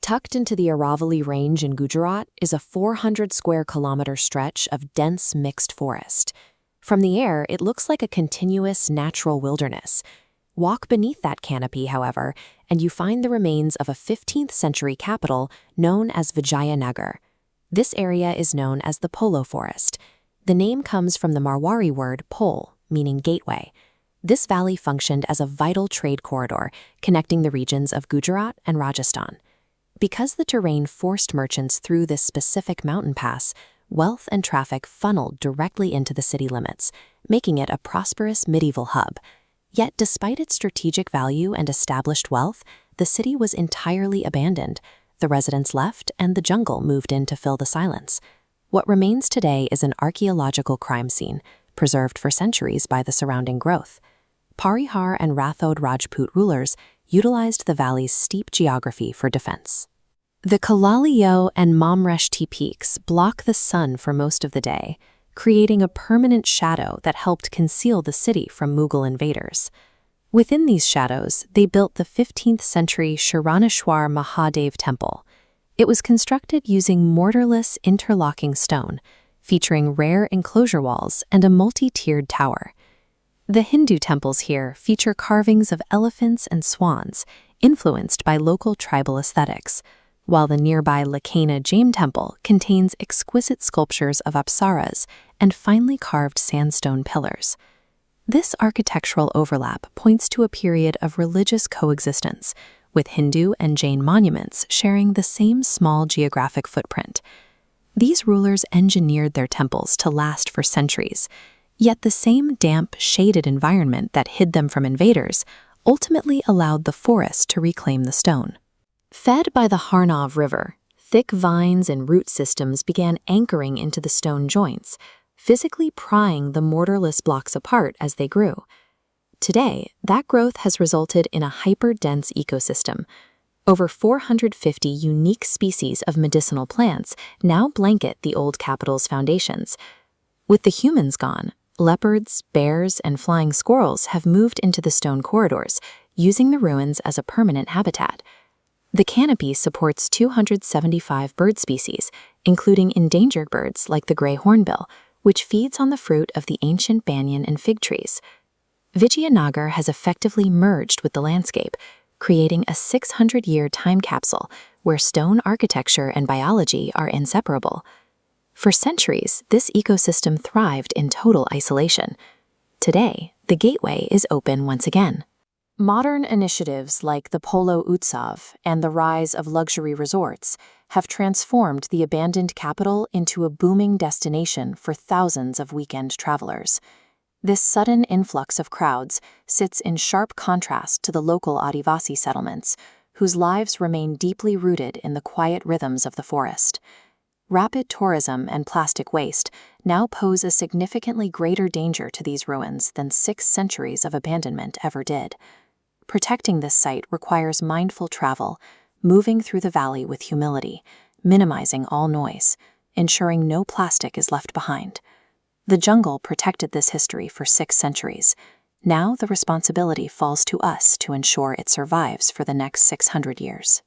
Tucked into the Aravalli Range in Gujarat is a 400 square kilometer stretch of dense mixed forest. From the air, it looks like a continuous natural wilderness. Walk beneath that canopy, however, and you find the remains of a 15th century capital known as Vijayanagar. This area is known as the Polo Forest. The name comes from the Marwari word pol, meaning gateway. This valley functioned as a vital trade corridor connecting the regions of Gujarat and Rajasthan. Because the terrain forced merchants through this specific mountain pass, wealth and traffic funneled directly into the city limits, making it a prosperous medieval hub. Yet despite its strategic value and established wealth, the city was entirely abandoned. The residents left and the jungle moved in to fill the silence. What remains today is an archaeological crime scene, preserved for centuries by the surrounding growth. Parihar and Rathod Rajput rulers utilized the valley's steep geography for defense. The Kalaliyo and Mamreshti peaks block the sun for most of the day, creating a permanent shadow that helped conceal the city from Mughal invaders. Within these shadows, they built the 15th century Sharneshwar Shiva Temple. It was constructed using mortarless interlocking stone, featuring rare enclosure walls and a multi-tiered tower. The Hindu temples here feature carvings of elephants and swans, influenced by local tribal aesthetics, while the nearby Lakana Jain temple contains exquisite sculptures of apsaras and finely carved sandstone pillars. This architectural overlap points to a period of religious coexistence, with Hindu and Jain monuments sharing the same small geographic footprint. These rulers engineered their temples to last for centuries, yet the same damp, shaded environment that hid them from invaders ultimately allowed the forest to reclaim the stone. Fed by the Harnav River, thick vines and root systems began anchoring into the stone joints, physically prying the mortarless blocks apart as they grew. Today, that growth has resulted in a hyper-dense ecosystem. Over 450 unique species of medicinal plants now blanket the old capital's foundations. With the humans gone, leopards, bears, and flying squirrels have moved into the stone corridors, using the ruins as a permanent habitat. The canopy supports 275 bird species, including endangered birds like the gray hornbill, which feeds on the fruit of the ancient banyan and fig trees. Vijayanagar has effectively merged with the landscape, creating a 600-year time capsule where stone architecture and biology are inseparable. For centuries, this ecosystem thrived in total isolation. Today, the gateway is open once again. Modern initiatives like the Polo Utsav and the rise of luxury resorts have transformed the abandoned capital into a booming destination for thousands of weekend travelers. This sudden influx of crowds sits in sharp contrast to the local Adivasi settlements, whose lives remain deeply rooted in the quiet rhythms of the forest. Rapid tourism and plastic waste now pose a significantly greater danger to these ruins than 6 centuries of abandonment ever did. Protecting this site requires mindful travel, moving through the valley with humility, minimizing all noise, ensuring no plastic is left behind. The jungle protected this history for 6 centuries. Now the responsibility falls to us to ensure it survives for the next 600 years.